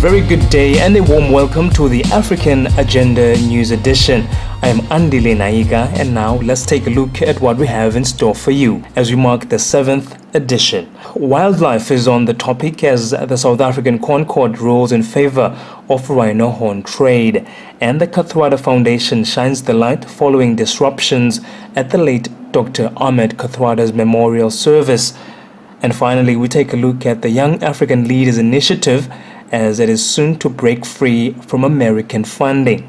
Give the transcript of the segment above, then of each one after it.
very good day and a warm welcome to the African Agenda News Edition. I am Andile Nayika, and now let's take a look at what we have in store for you as we mark the 7th edition. Wildlife is on the topic as the South African ConCourt rules in favor of rhino horn trade, and the Kathrada Foundation shines the light following disruptions at the late Dr. Ahmed Kathrada's memorial service. And finally, we take a look at the Young African Leaders Initiative as it is soon to break free from American funding.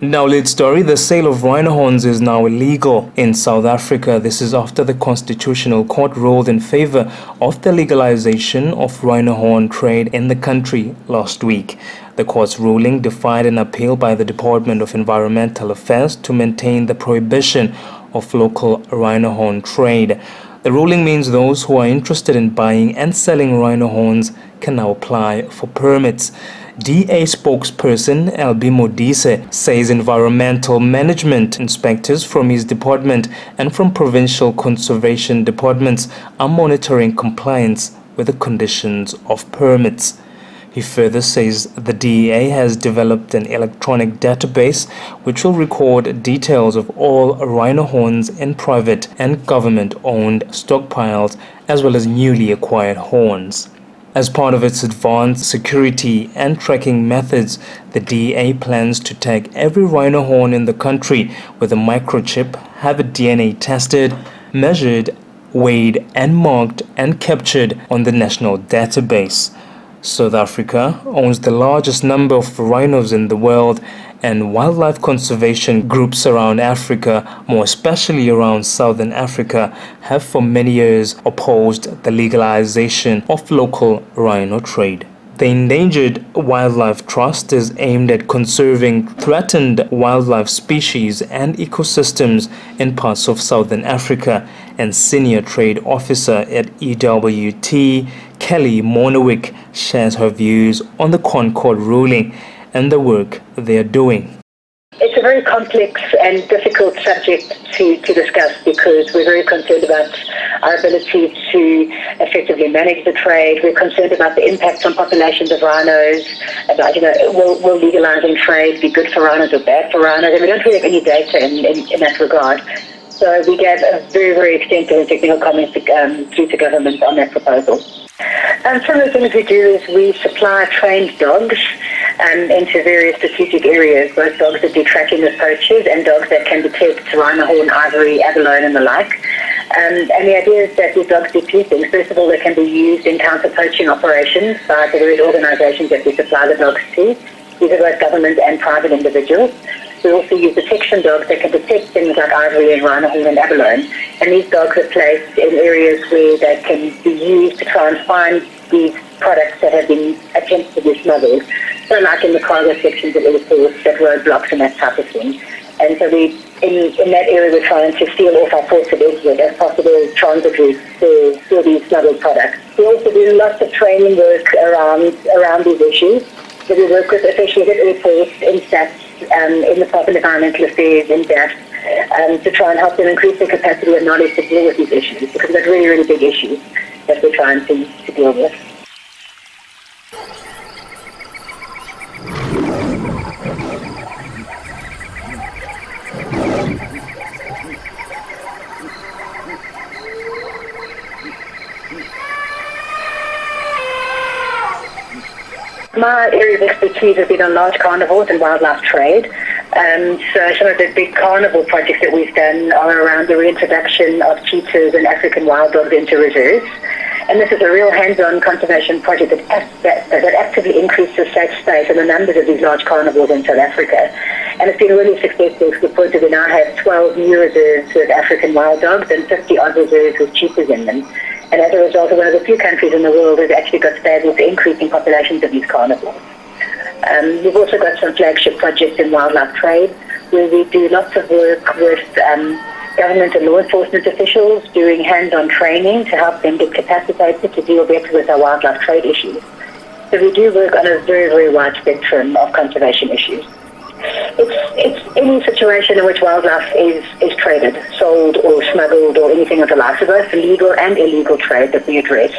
Now, lead story, the sale of rhino horns is now illegal in South Africa. This is after the Constitutional Court ruled in favor of the legalization of rhino horn trade in the country last week. The court's ruling defied an appeal by the Department of Environmental Affairs to maintain the prohibition of local rhino horn trade. The ruling means those who are interested in buying and selling rhino horns can now apply for permits. DA spokesperson Albi Modise says environmental management inspectors from his department and from provincial conservation departments are monitoring compliance with the conditions of permits. He further says the DEA has developed an electronic database which will record details of all rhino horns in private and government-owned stockpiles as well as newly acquired horns. As part of its advanced security and tracking methods, the DEA plans to tag every rhino horn in the country with a microchip, have it DNA tested, measured, weighed and marked and captured on the national database. South Africa owns the largest number of rhinos in the world, and wildlife conservation groups around Africa, more especially around Southern Africa, have for many years opposed the legalization of local rhino trade. The Endangered Wildlife Trust is aimed at conserving threatened wildlife species and ecosystems in parts of Southern Africa, and Senior Trade Officer at EWT, Kelly Monowick, shares her views on the ConCourt ruling and the work they are doing. It's a very complex and difficult subject to discuss because we're very concerned about our ability to effectively manage the trade. We're concerned about the impact on populations of rhinos, about, will legalizing trade be good for rhinos or bad for rhinos? And we don't really have any data in that regard. So we gave a very, very extensive and technical comments through to government on that proposal. Some of the things we do is we supply trained dogs into various strategic areas, both dogs that do tracking with poachers and dogs that can detect rhino horn, ivory, abalone and the like. And the idea is that these dogs do two things. First of all, they can be used in counter-poaching operations by the various organizations that we supply the dogs to. These are both government and private individuals. We also use detection dogs that can detect things like ivory and rhino horn and abalone. And these dogs are placed in areas where they can be used to try and find these products that have been attempted to be smuggled. So like in the cargo sections of airports, at roadblocks and that type of thing. And so in that area we're trying to seal off our ports of exit as possible transit routes for these smuggled products. We also do lots of training work around these issues. So we work with officials at airports, in SATs, in the Department of Environmental Affairs, in DAFT, to try and help them increase their capacity and knowledge to deal with these issues, because they're really, really big issues that we're trying to deal with. My area of expertise has been on large carnivores and wildlife trade. So some of the big carnivore projects that we've done are around the reintroduction of cheetahs and African wild dogs into reserves. And this is a real hands-on conservation project that actively increases safe space and the numbers of these large carnivores in South Africa. And it's been really successful to the point that we now have 12 new reserves with African wild dogs and 50 odd reserves with cheetahs in them. And as a result, one of the few countries in the world has actually got stable to increasing populations of these carnivores. We've also got some flagship projects in wildlife trade where we do lots of work with government and law enforcement officials doing hands-on training to help them get capacitated to deal better with our wildlife trade issues. So we do work on a very, very wide spectrum of conservation issues. It's any situation in which wildlife is traded, sold or smuggled or anything of the like. So both legal and illegal trade that we address.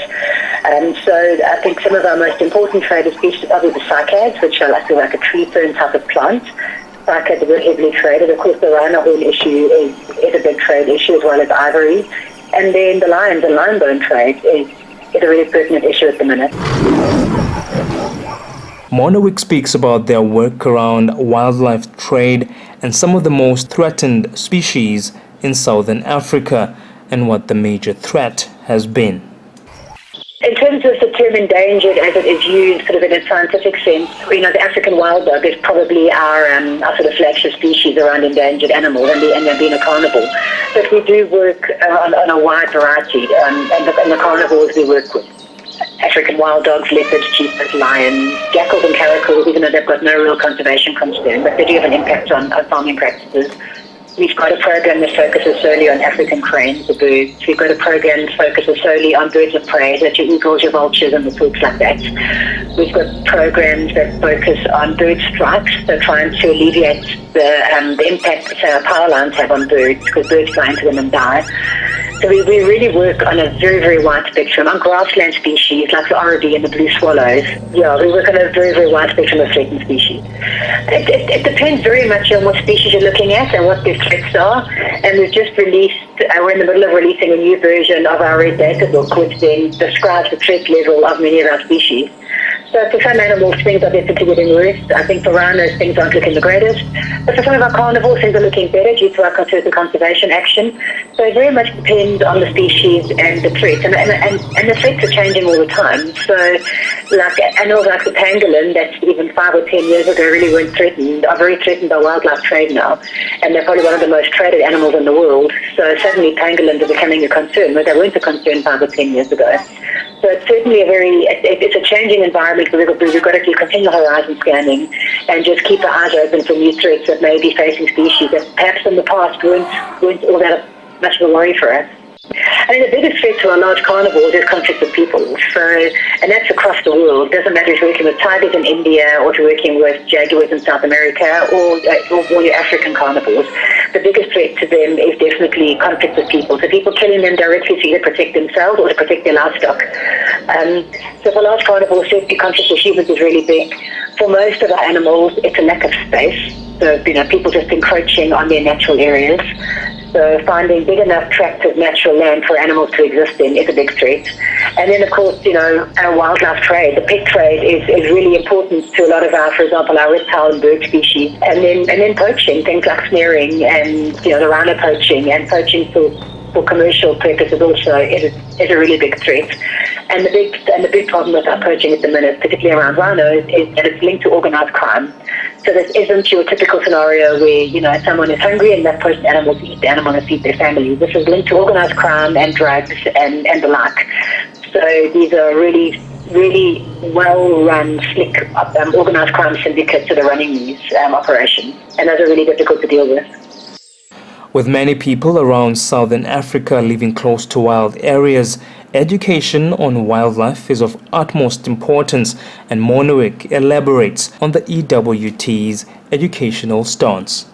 So I think some of our most important traded species are probably the cycads, which are like a tree fern type of plant. Cycads are very heavily traded. Of course, the rhino horn issue is a big trade issue, as well as ivory. And then the lions and lion bone trade is a really pertinent issue at the minute. Monowik speaks about their work around wildlife trade and some of the most threatened species in southern Africa and what the major threat has been. In terms of the term endangered as it is used sort of in a scientific sense, the African wild dog is probably our sort of flagship species around endangered animals and them being a carnivore. But we do work on a wide variety. And the carnivores we work with African wild dogs, leopards, cheetahs, lions, jackals and caracals, even though they've got no real conservation concern, but they do have an impact on farming practices. We've got a program that focuses solely on African cranes, the birds. We've got a program that focuses solely on birds of prey, that's your eagles, your vultures, and the sorts like that. We've got programs that focus on bird strikes, so trying to alleviate the impact that our power lines have on birds, because birds fly into them and die. So we really work on a very, very wide spectrum. On grassland species like the oribi and the blue swallows, we work on a very, very wide spectrum of threatened species. It depends very much on what species you're looking at and what their threats are. And we've just released, we're in the middle of releasing a new version of our red data book, which then describes the threat level of many of our species. So for some animals, things are definitely getting worse. I think for rhinos, things aren't looking the greatest. But for some of our carnivores, things are looking better due to our certain conservation action. So it very much depends on the species and the threats. And the threats are changing all the time. So like animals like the pangolin, that even 5 or 10 years ago really weren't threatened, are very threatened by wildlife trade now. And they're probably one of the most traded animals in the world. So suddenly pangolins are becoming a concern, but they weren't a concern 5 or 10 years ago. So it's certainly it's a changing environment where we've got to keep continual horizon scanning and just keep our eyes open for new threats that may be facing species that perhaps in the past weren't all that much of a worry for us. I mean, the biggest threat to our large carnivores is conflict with people. And that's across the world. It doesn't matter if you're working with tigers in India or if you're working with jaguars in South America or your African carnivores. The biggest threat to them is definitely conflict with people. So people killing them directly to either protect themselves or to protect their livestock. So for large carnivores, certainly conflict with humans is really big. For most of our animals, it's a lack of space. So, people just encroaching on their natural areas. So finding big enough tracts of natural land for animals to exist in is a big threat. And then, of course, our wildlife trade, the pet trade is really important to a lot of for example, our reptile and bird species. And then poaching, things like snaring and, the rhino poaching and poaching for commercial purposes also is a really big threat. And the big problem with our poaching at the minute, particularly around rhinos, is that it's linked to organised crime. So this isn't your typical scenario where, someone is hungry and that poached animal to eat the animal and feed their family. This is linked to organised crime and drugs and the like. So these are really, really well-run, slick, organised crime syndicates that are running these operations. And those are really difficult to deal with. With many people around southern Africa living close to wild areas, education on wildlife is of utmost importance, and Monowik elaborates on the EWT's educational stance.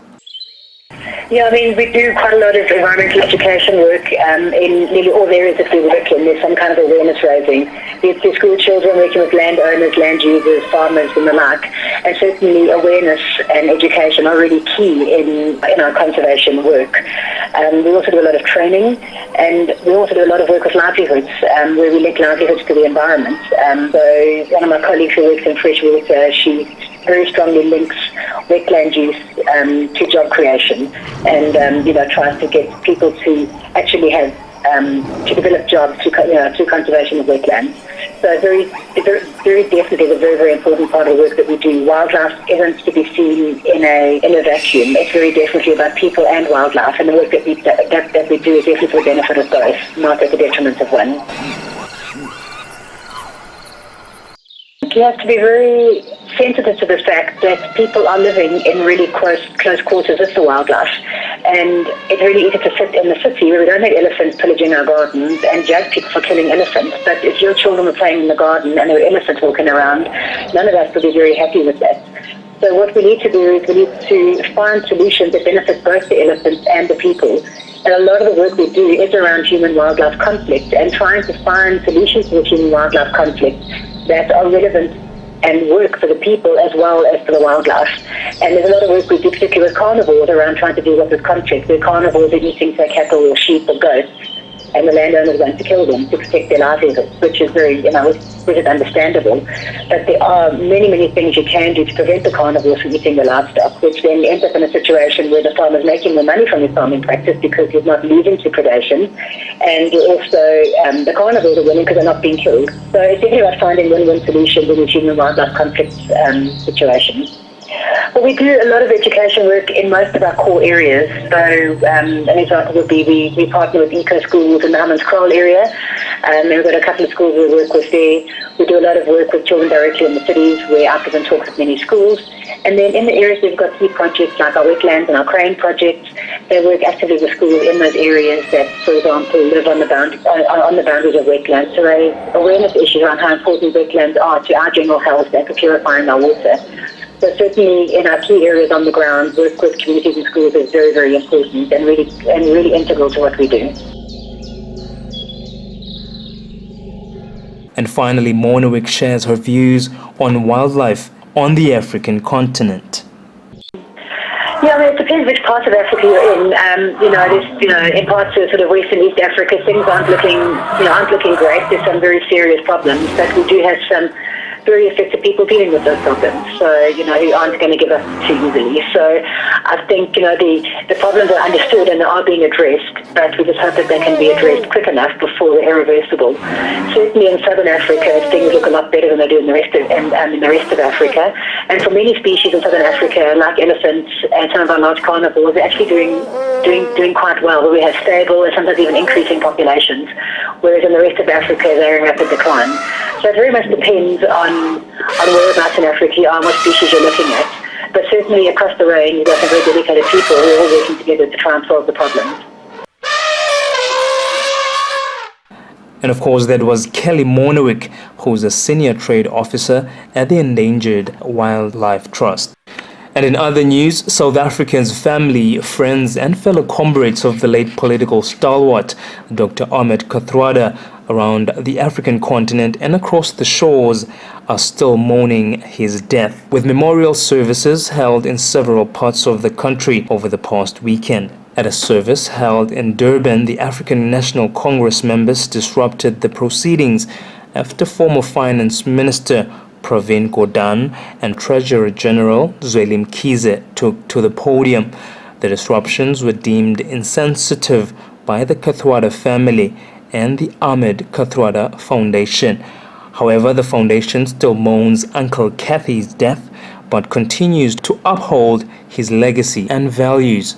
Yeah, I mean, we do quite a lot of environmental education work in nearly all the areas that we work in. There's some kind of awareness raising. It's the school children working with landowners, land users, farmers and the like. And certainly awareness and education are really key in our conservation work. We also do a lot of training, and we also do a lot of work with livelihoods, where we link livelihoods to the environment. So one of my colleagues who works in freshwater, she very strongly links wetland use to job creation and tries to get people to actually have to develop jobs to conservation of wetlands. So very definitely is a very, very important part of the work that we do. Wildlife isn't to be seen in a vacuum. It's very definitely about people and wildlife, and the work that we do is definitely for the benefit of both, not at the detriment of one. You have to be very sensitive to the fact that people are living in really close quarters with the wildlife, and it's really easy to sit in the city where we don't have elephants pillaging our gardens and judge people for killing elephants. But if your children were playing in the garden and there were elephants walking around, none of us would be very happy with that. So what we need to do is we need to find solutions that benefit both the elephants and the people. And a lot of the work we do is around human-wildlife conflict and trying to find solutions to the human-wildlife conflict that are relevant and work for the people as well as for the wildlife. And there's a lot of work we do, particularly with carnivores, around trying to deal with this conflict, where carnivores are eating, say, cattle or sheep or goats, and the landowners want to kill them to protect their livelihoods, which is very, which is understandable. But there are many, many things you can do to prevent the carnivores from eating the livestock, which then ends up in a situation where the farmer's making more money from his farming practice because he's not losing to predation, and also the carnivores are winning because they're not being killed. So it's definitely about finding win-win solutions in these human-wildlife conflict situations. Well, we do a lot of education work in most of our core areas. So an example would be we partner with eco schools in the Hammanskraal area, and we've got a couple of schools we work with there. We do a lot of work with children directly in the cities where Autism talks with many schools. And then in the areas we've got key projects like our wetlands and our crane projects. They work actively with schools in those areas that, for example, live on the boundaries of wetlands to raise awareness issues around how important wetlands are to our general health and for purifying our water. So certainly in our key areas on the ground, work with communities and schools is very, very important and really integral to what we do. And finally, Monowik shares her views on wildlife on the African continent. Yeah, I mean, it depends which parts of Africa you're in. In parts of sort of West and East Africa, things aren't looking great. There's some very serious problems, but we do have some very effective people dealing with those problems, so, who aren't going to give up too easily. So I think, the problems are understood and are being addressed, but we just hope that they can be addressed quick enough before they're irreversible. Certainly in Southern Africa, things look a lot better than they do in the rest of Africa. And for many species in Southern Africa, like elephants and some of our large carnivores, they're actually doing quite well, where we have stable and sometimes even increasing populations, whereas in the rest of Africa, they're in rapid decline. So it very much depends on whereabouts in Africa you are and what species you're looking at. But certainly across the range, we've got some very dedicated people who are all working together to try and solve the problems. And of course, that was Kelly Monowik, who's a senior trade officer at the Endangered Wildlife Trust. And in other news, South Africans, family, friends and fellow comrades of the late political stalwart, Dr. Ahmed Kathrada, around the African continent and across the shores are still mourning his death, with memorial services held in several parts of the country over the past weekend. At a service held in Durban, the African National Congress members disrupted the proceedings after former Finance Minister Pravin Gordhan and Treasurer General Zweli Mkhize took to the podium. The disruptions were deemed insensitive by the Kathrada family and the Ahmed Kathrada Foundation. However, the foundation still mourns Uncle Kathy's death but continues to uphold his legacy and values.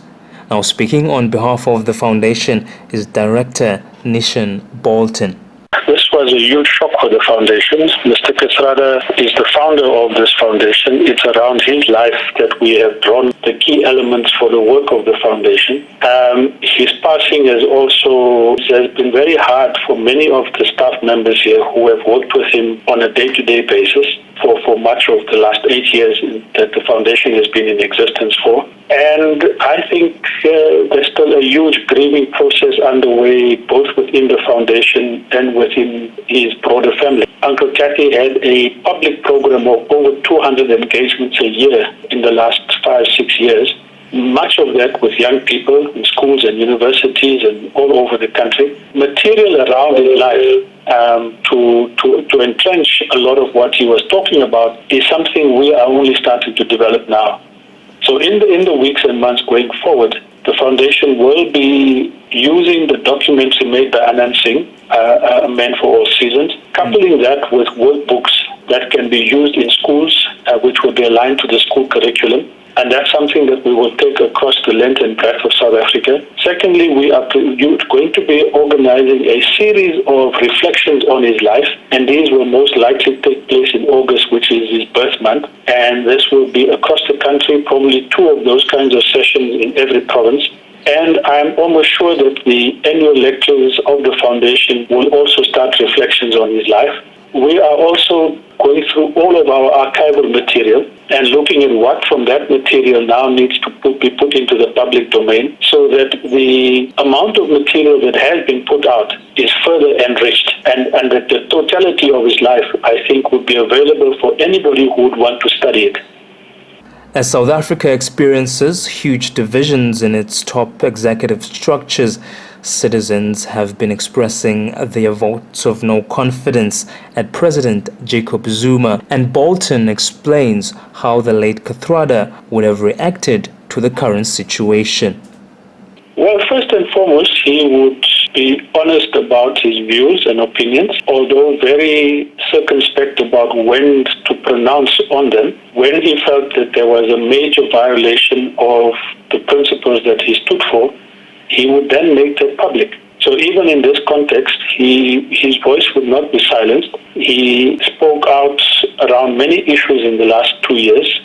Now, speaking on behalf of the foundation is Director Nishan Bolton. This was a huge shock for the foundation. Mr. Kathrada is the founder of this foundation. It's around his life that we have drawn the key elements for the work of the foundation. His passing has been very hard for many of the staff members here who have worked with him on a day-to-day basis for much of the last 8 years that the foundation has been in existence for. And I think there's still a huge grieving process underway, both within the foundation and within his broader family. Uncle Kathy had a public program of over 200 engagements a year in the last 5-6 years, much of that with young people in schools and universities and all over the country. Material around his life to entrench a lot of what he was talking about is something we are only starting to develop now. So in the weeks and months going forward, the foundation will be using the documents made by Anand Singh, A Man for All Seasons, coupling that with workbooks that can be used in schools, which will be aligned to the school curriculum. And that's something that we will take across the length and breadth of South Africa. Secondly, we are going to be organizing a series of reflections on his life, and these will most likely take place in August, which is his birth month. And this will be across the country, probably 2 of those kinds of sessions in every province. And I'm almost sure that the annual lectures of the foundation will also start reflections on his life. We are also going going through all of our archival material and looking at what from that material now needs to be put into the public domain, so that the amount of material that has been put out is further enriched, and that the totality of his life, I think, would be available for anybody who would want to study it. As South Africa experiences huge divisions in its top executive structures, citizens have been expressing their votes of no confidence at President Jacob Zuma, and Bolton explains how the late Kathrada would have reacted to the current situation. Well, first and foremost, he would be honest about his views and opinions, although very circumspect about when to pronounce on them. When he felt that there was a major violation of the principles that he stood for, he would then make that public. So even in this context, his voice would not be silenced. He spoke out around many issues in the last 2 years.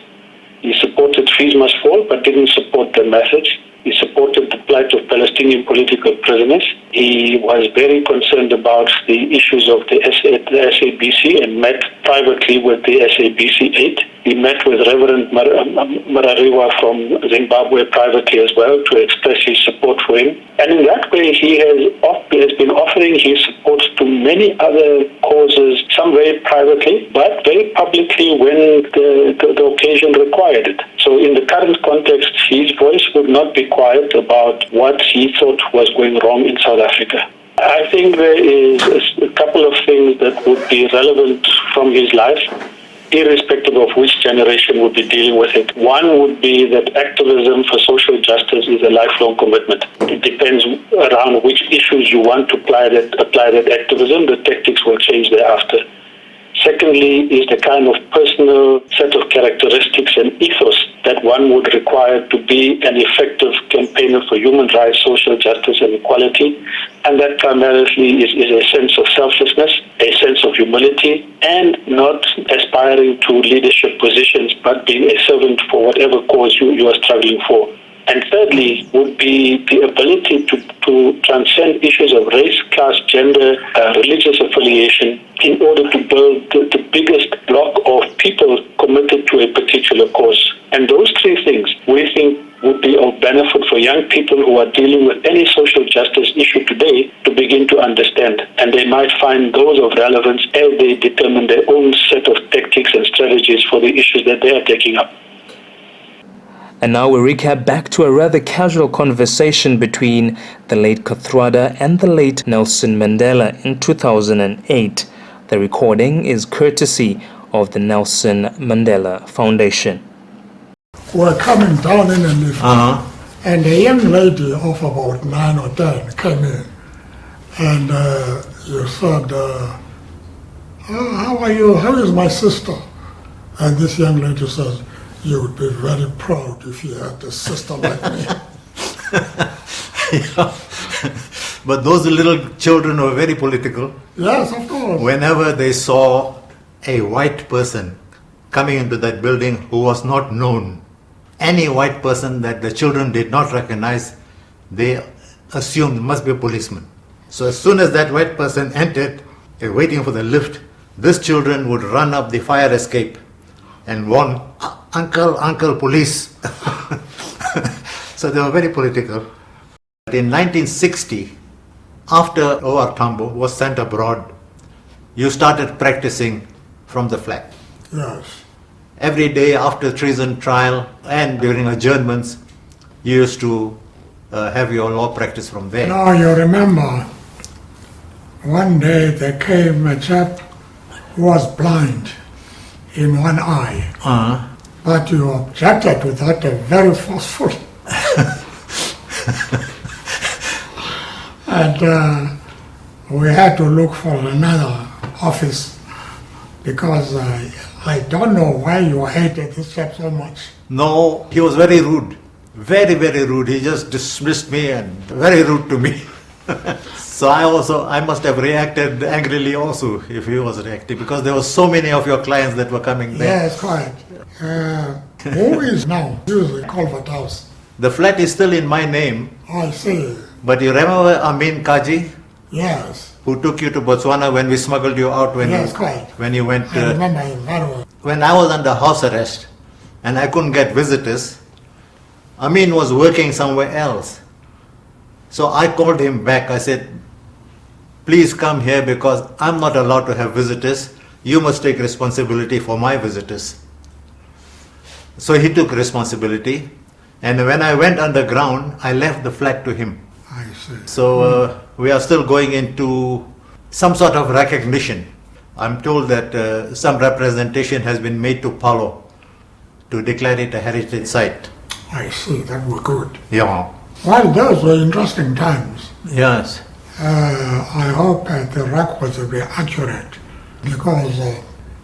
He supported Fees Must Fall, but didn't support the message. He supported the plight of Palestinian political prisoners. He was very concerned about the issues of the SABC and met privately with the SABC 8. He met with Reverend Marariwa from Zimbabwe privately as well to express his support for him. And in that way, he has been offering his support to many other causes, some very privately, but very publicly when the occasion required it. So in the current context, his voice would not be quiet about what he thought was going wrong in South Africa. I think there is a couple of things that would be relevant from his life, irrespective of which generation would be dealing with it. One would be that activism for social justice is a lifelong commitment. It depends around which issues you want to apply that activism. The tactics will change thereafter. Secondly, is the kind of personal set of characteristics and ethos that one would require to be an effective campaigner for human rights, social justice, and equality. And that primarily is a sense of selflessness, a sense of humility, and not aspiring to leadership positions, but being a servant for whatever cause you are struggling for. And thirdly would be the ability to transcend issues of race, class, gender, religious affiliation in order to build the biggest block of people committed to a particular cause. And those three things we think would be of benefit for young people who are dealing with any social justice issue today to begin to understand. And they might find those of relevance as they determine their own set of tactics and strategies for the issues that they are taking up. And now we recap back to a rather casual conversation between the late Kathrada and the late Nelson Mandela in 2008. The recording is courtesy of the Nelson Mandela Foundation. We're coming down in a lift, and a young lady of about 9 or 10 came in, and you said, how are you? How is my sister? And this young lady says, you would be very proud if you had a sister like me. Yeah. But those little children were very political. Yes, of course. Whenever they saw a white person coming into that building who was not known, any white person that the children did not recognize, they assumed must be a policeman. So as soon as that white person entered, waiting for the lift, these children would run up the fire escape and warn, Uncle, police. So they were very political. In 1960, after O.R. Tambo was sent abroad, you started practicing from the flat. Yes. Every day after treason trial and during adjournments, you used to have your law practice from there. Now you remember, one day there came a chap who was blind in one eye. But you objected to that very forcefully. And we had to look for another office because I don't know why you hated this chap so much. No, he was very rude. Very, very rude. He just dismissed me and very rude to me. So I must have reacted angrily also if he was reacting, because there were so many of your clients that were coming there. Yes, quite. Who is now using Culvert House? The flat is still in my name. I see. But you remember Amin Kaji? Yes. who took you to Botswana when we smuggled you out Yes, quite. when you went. I remember him very well. When I was under house arrest and I couldn't get visitors, Amin was working somewhere else. So I called him back. I said, please come here because I'm not allowed to have visitors. You must take responsibility for my visitors. So he took responsibility. And when I went underground, I left the flag to him. I see. So we are still going into some sort of recognition. I'm told that some representation has been made to Palo to declare it a heritage site. I see. That was good. Yeah. Well, those were interesting times. Yes. I hope the records will be accurate because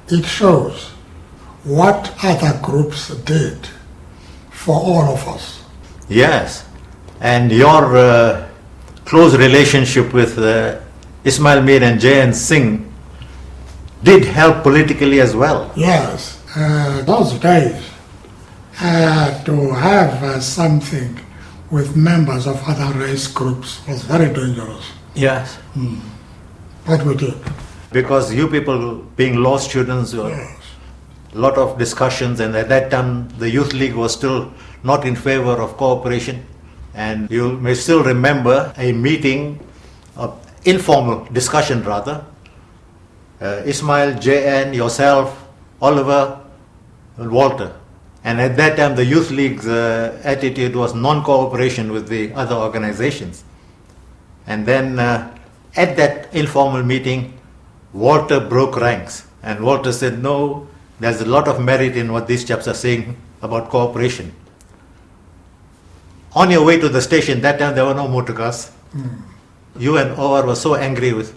it shows what other groups did for all of us. Yes. And your close relationship with Ismail Mir and J.N. Singh did help politically as well. Yes, those days to have something with members of other race groups was very dangerous. Yes. But we did. Because you people being law students, Yes. a lot of discussions, and at that time the Youth League was still not in favor of cooperation. And you may still remember a meeting, informal discussion rather, Ismail, J.N., yourself, Oliver, and Walter. And at that time the Youth League's attitude was non-cooperation with the other organizations. And then at that informal meeting, Walter broke ranks. And Walter said, no, there's a lot of merit in what these chaps are saying about cooperation. On your way to the station, that time there were no motor cars. You and Ower were so angry with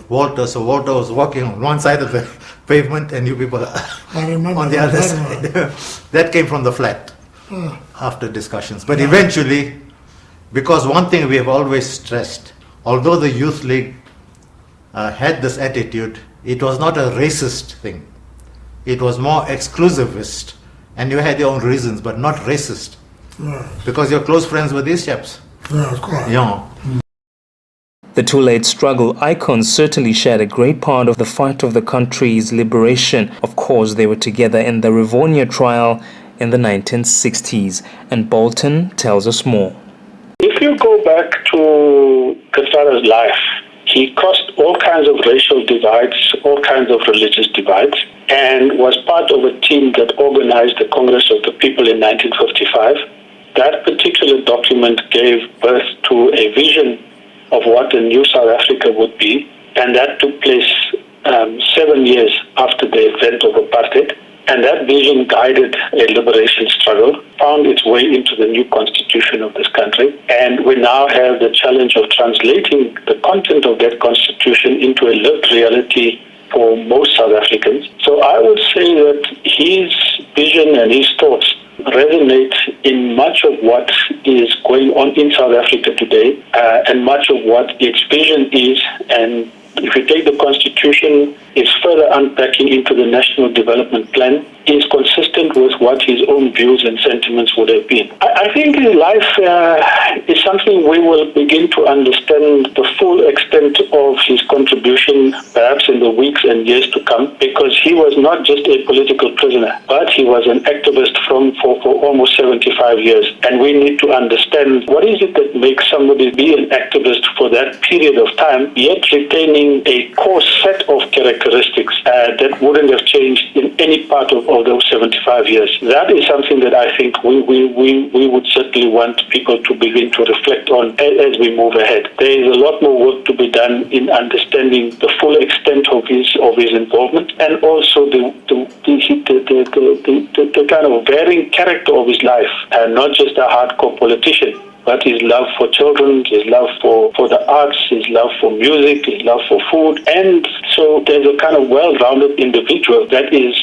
Walter, so Walter was walking on one side of the pavement and you people I remember on the that other very well. side. That came from the flat after discussions. But eventually, because one thing we have always stressed, although the Youth League had this attitude, it was not a racist thing. It was more exclusivist. And you had your own reasons, but not racist. Yes, Because you're close friends with these chaps. yes, quite. Yeah. The Too Late Struggle icons certainly shared a great part of the fight of the country's liberation. Of course, they were together in the Rivonia trial in the 1960s, and Bolton tells us more. If you go back to Kathrada's life, he crossed all kinds of racial divides, all kinds of religious divides, and was part of a team that organized the Congress of the People in 1955. That particular document gave birth to a vision of what a new South Africa would be, and that took place 7 years after the event of apartheid. And that vision guided a liberation struggle, found its way into the new constitution of this country, and we now have the challenge of translating the content of that constitution into a lived reality for most South Africans. So I would say that his vision and his thoughts resonate in much of what is going on in South Africa today, and much of what its vision is. And if you take the Constitution, it's further unpacking into the National Development Plan, is consistent with what his own views and sentiments would have been. I think his life is something we will begin to understand the full extent of his contribution perhaps in the weeks and years to come, because he was not just a political prisoner, but he was an activist for almost 75 years. And we need to understand what is it that makes somebody be an activist for that period of time, yet retaining a core set of characteristics that wouldn't have changed in any part of those 75 years. That is something that I think we would certainly want people to begin to reflect on as we move ahead. There is a lot more work to be done in understanding the full extent of his involvement, and also the kind of varying character of his life, and not just a hardcore politician, but his love for children, his love for the arts, his love for music, his love for food. And so there's a kind of well-rounded individual that is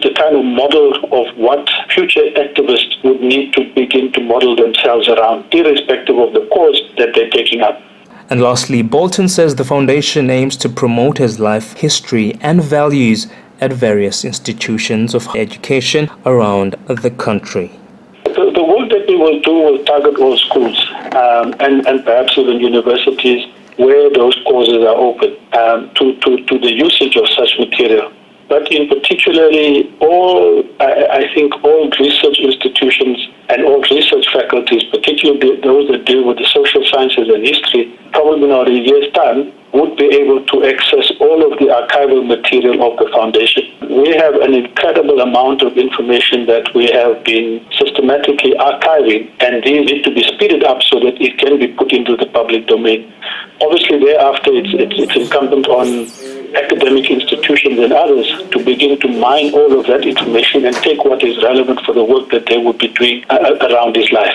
the kind of model of what future activists would need to begin to model themselves around, irrespective of the cause that they're taking up. And lastly, Bolton says the foundation aims to promote his life, history and values at various institutions of education around the country. The work that we will do will target all schools. and perhaps even universities where those courses are open to the usage of such material. But in particularly, I think all research institutions and all research faculties, particularly those that deal with the social sciences and history, probably in a year's time, would be able to access all of the archival material of the foundation. We have an incredible amount of information that we have been systematically archiving, and these need to be speeded up so that it can be put into the public domain. Obviously, thereafter, it's incumbent on academic institutions and others to begin to mine all of that information and take what is relevant for the work that they would be doing around his life.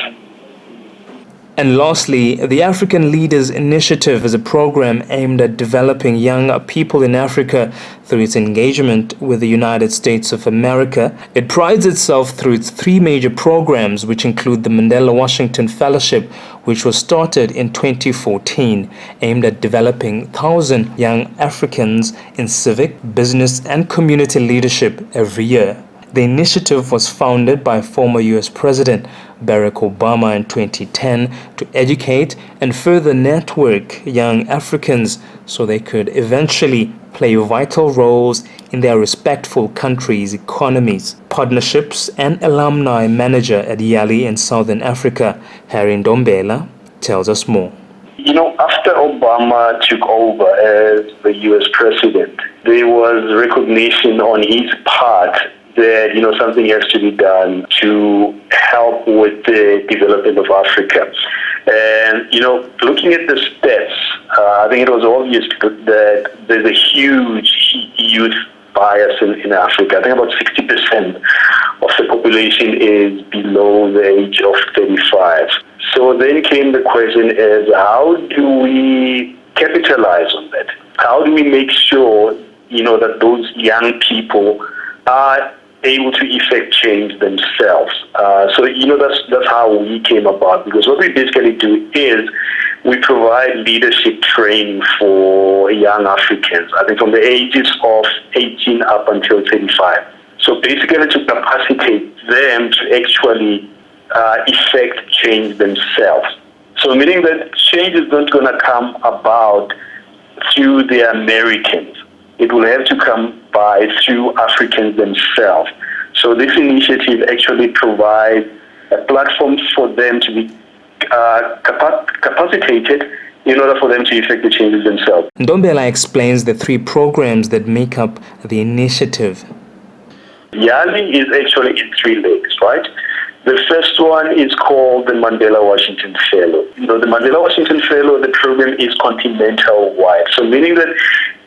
And lastly, the African Leaders Initiative is a program aimed at developing young people in Africa through its engagement with the United States of America. It prides itself through its three major programs, which include the Mandela Washington Fellowship, which was started in 2014, aimed at developing 1,000 young Africans in civic, business, and community leadership every year. The initiative was founded by former U.S. President Barack Obama in 2010 to educate and further network young Africans so they could eventually play vital roles in their respectful countries' economies. Partnerships and alumni manager at YALI in Southern Africa, Harry Ndombela, tells us more. You know, after Obama took over as the U.S. president, there was recognition on his part that, you know, something has to be done to help with the development of Africa. And, you know, looking at the stats, I think it was obvious that there's a huge youth bias in Africa. I think about 60% of the population is below the age of 35. So then came the question is, how do we capitalize on that? How do we make sure, you know, that those young people are able to effect change themselves? So, you know, that's how we came about, because what we basically do is we provide leadership training for young Africans, I think from the ages of 18 up until 35. So basically to capacitate them to actually effect change themselves. So meaning that change is not going to come about through the Americans. It will have to come by through Africans themselves. So this initiative actually provides a platform for them to be capacitated in order for them to effect the changes themselves. Ndombela explains the three programs that make up the initiative. YALI is actually in three legs, right? The first one is called the Mandela Washington Fellow. You know, the Mandela Washington Fellow, the program is continental-wide. So meaning that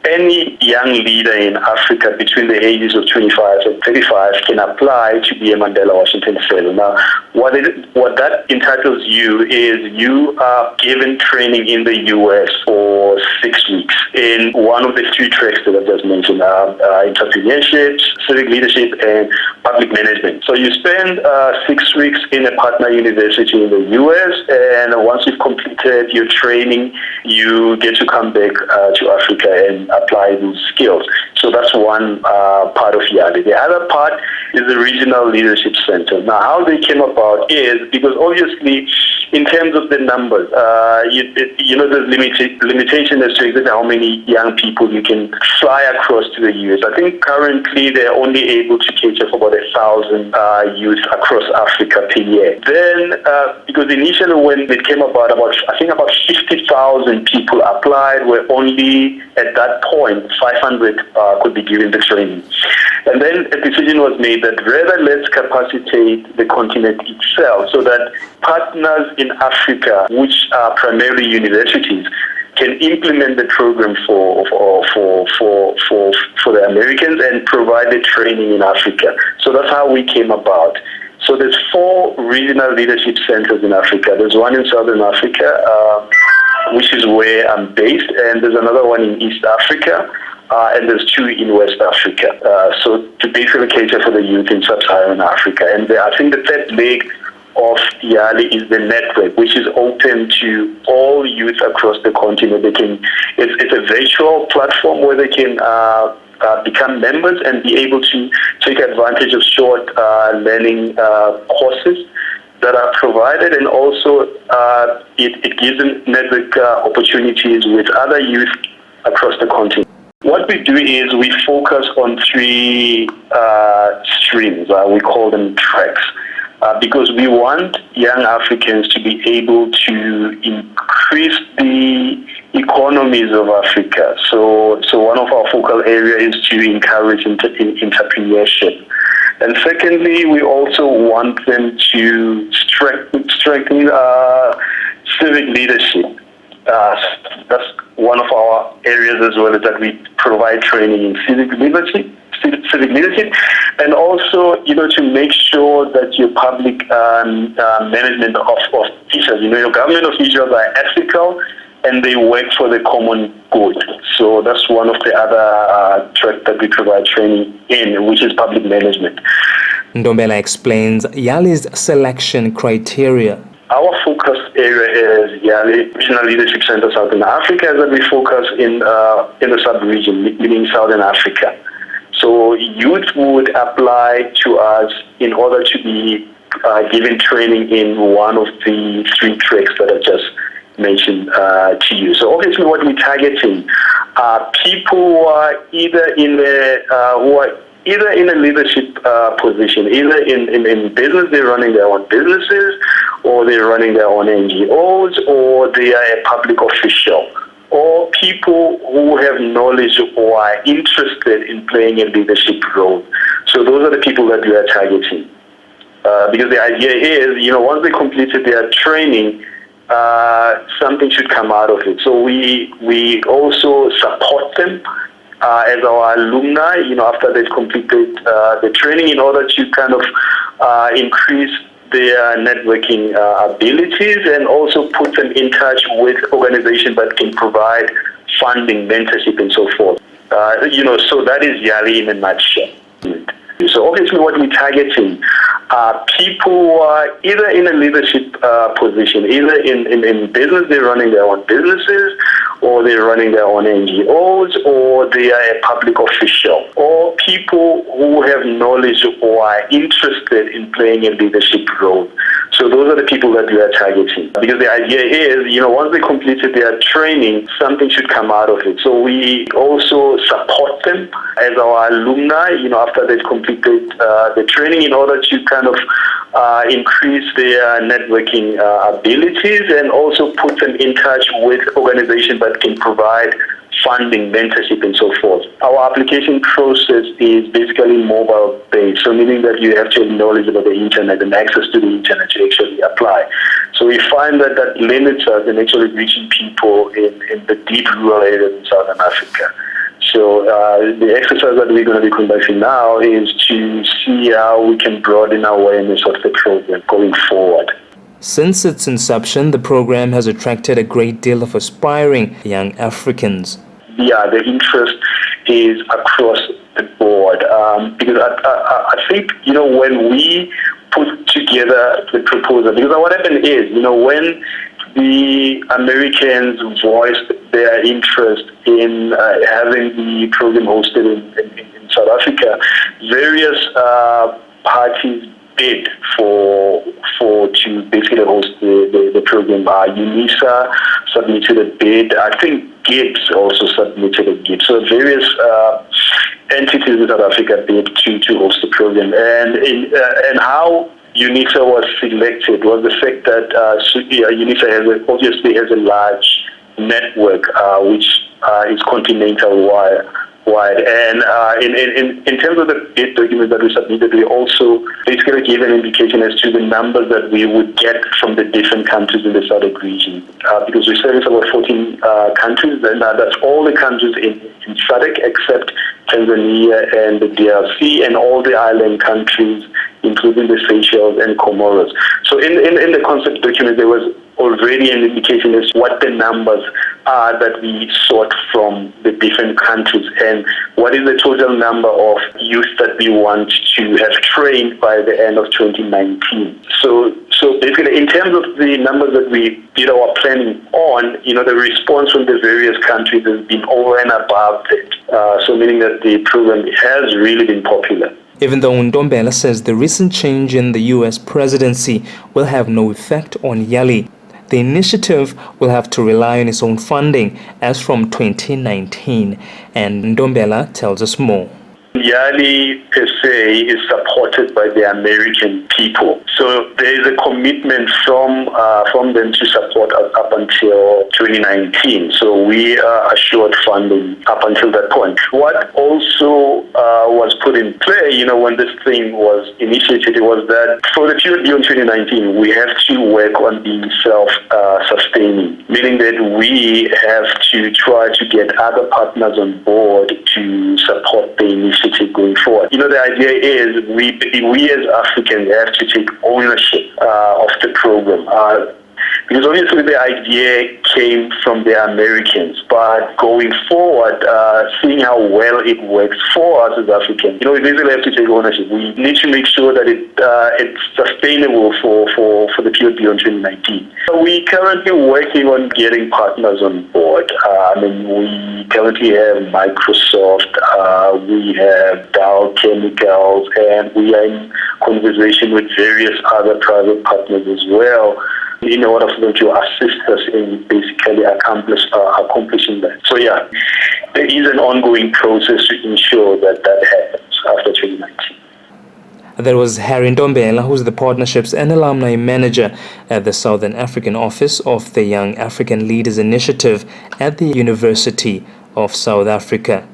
any young leader in Africa between the ages of 25 and 35 can apply to be a Mandela Washington Fellow. Now, what that entitles you is you are given training in the U.S. for 6 weeks in one of the three tracks that I just mentioned, entrepreneurship, civic leadership, and public management. So you spend 6 weeks in a partner university in the U.S., and once you've completed your training, you get to come back to Africa and apply these skills. So that's one part of YALI. The other part is the Regional Leadership Center. Now, how they came about is because obviously, in terms of the numbers, you know, there's limitation as to exactly how many young people you can fly across to the U.S. I think currently they're only able to cater for about 1,000 youth across Africa per year. Then, because initially when it came about, I think about 50,000 people applied, where only at that point 500 could be given the training. And then a decision was made that rather let's capacitate the continent itself so that partners in Africa, which are primarily universities, can implement the program for the Americans and provide the training in Africa. So that's how we came about. So there's 4 regional leadership centers in Africa. There's one in Southern Africa, which is where I'm based, and there's another one in East Africa, and there's 2 in West Africa. So to basically cater for the youth in Sub-Saharan Africa. And I think the third leg of YALI is the network, which is open to all youth across the continent. It's a virtual platform where they can become members and be able to take advantage of short learning courses that are provided, and also it gives them network opportunities with other youth across the continent. What we do is we focus on three streams. We call them tracks. Because we want young Africans to be able to increase the economies of Africa. So one of our focal areas is to encourage entrepreneurship. And secondly, we also want them to strengthen civic leadership. That's one of our areas as well, is that we provide training in civic leadership, and also, to make sure that your public management of officials, your government officials are ethical and they work for the common good. So that's one of the other tracks that we provide training in, which is public management. Ndombela explains YALI's selection criteria. Our focus area is YALI Regional Leadership Center Southern Africa, that we focus in the sub-region, meaning Southern Africa. So youth would apply to us in order to be given training in one of the three tracks that I just mentioned to you. So obviously what we're targeting are people who are either in a leadership position, either in business, they're running their own businesses, or they're running their own NGOs, or they are a public official, or people who have knowledge or are interested in playing a leadership role. So those are the people that we are targeting. Because the idea is, once they completed their training, something should come out of it. So we also support them as our alumni, after they've completed the training, in order to kind of increase their networking abilities, and also put them in touch with organizations that can provide funding, mentorship, and so forth. So that is YALI in a nutshell. So obviously what we're targeting are people who are either in a leadership position, either in business, they're running their own businesses, or they're running their own NGOs, or they are a public official, or people who have knowledge or are interested in playing a leadership role. So those are the people that we are targeting. Because the idea is, once they completed their training, something should come out of it. So we also support them as our alumni, after they've completed the training, in order to kind of increase their networking abilities, and also put them in touch with organizations that can provide funding, mentorship, and so forth. Our application process is basically mobile-based, so meaning that you have to have knowledge about the internet and access to the internet to actually apply. So we find that limits us in actually reaching people in the deep rural areas in Southern Africa. So the exercise that we're going to be conducting now is to see how we can broaden our awareness of the program going forward. Since its inception, the program has attracted a great deal of aspiring young Africans. Yeah, the interest is across the board. Because I think, when we put together the proposal, because what happened is, when the Americans voiced their interest in having the program hosted in South Africa, various parties bid to basically host the program. UNISA submitted a bid. I think Gibbs also submitted a bid. So various entities in South Africa bid to host the program. And how UNISA was selected was the fact that UNISA obviously has a large network, which is continental wide. And in terms of the bid document that we submitted, we also basically gave an indication as to the numbers that we would get from the different countries in the SADC region. Because we service about 14 countries, and that's all the countries in SADC except Tanzania and the DRC, and all the island countries, including the Seychelles and Comoros. So in the concept document, there was already an indication as to what the numbers are that we sought from the different countries, and what is the total number of youth that we want to have trained by the end of 2019. So basically, in terms of the numbers that we did our planning on, the response from the various countries has been over and above it. So meaning that the program has really been popular. Even though Ndombela says the recent change in the US presidency will have no effect on YALI, the initiative will have to rely on its own funding as from 2019, and Ndombela tells us more. YALI per se is supported by the American people. So there is a commitment from them to support us up until 2019. So we are assured funding up until that point. What also was put in play, when this thing was initiated, was that for the period beyond 2019, we have to work on being self-sustaining, meaning that we have to try to get other partners on board to support the initiative going forward. The idea is we as Africans have to take ownership of the program. Because obviously the idea came from the Americans, but going forward, seeing how well it works for us as Africans, we basically have to take ownership. We need to make sure that it's sustainable for the period beyond 2019. We're currently working on getting partners on board. We currently have Microsoft, we have Dow Chemicals, and we are in conversation with various other private partners as well, in order for them to assist us in basically accomplishing that. So yeah, there is an ongoing process to ensure that happens after 2019. That was Harry Ndombela, who's the Partnerships and Alumni Manager at the Southern African Office of the Young African Leaders Initiative at the University of South Africa.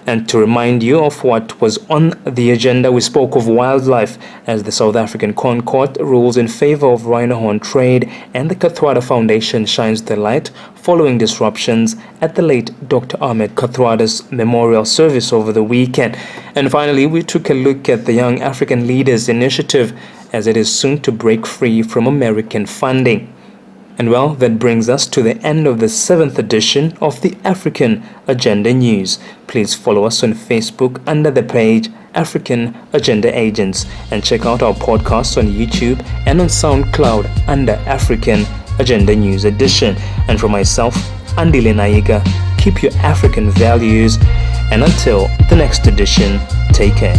And to remind you of what was on the agenda, we spoke of wildlife as the South African ConCourt rules in favor of rhino horn trade, and the Kathrada Foundation shines the light following disruptions at the late Dr. Ahmed Kathrada's memorial service over the weekend. And finally, we took a look at the Young African Leaders Initiative as it is soon to break free from American funding. And well, that brings us to the end of the 7th edition of the African Agenda News. Please follow us on Facebook under the page African Agenda Agents, and check out our podcasts on YouTube and on SoundCloud under African Agenda News Edition. And for myself, Andile Nayika, keep your African values, and until the next edition, take care.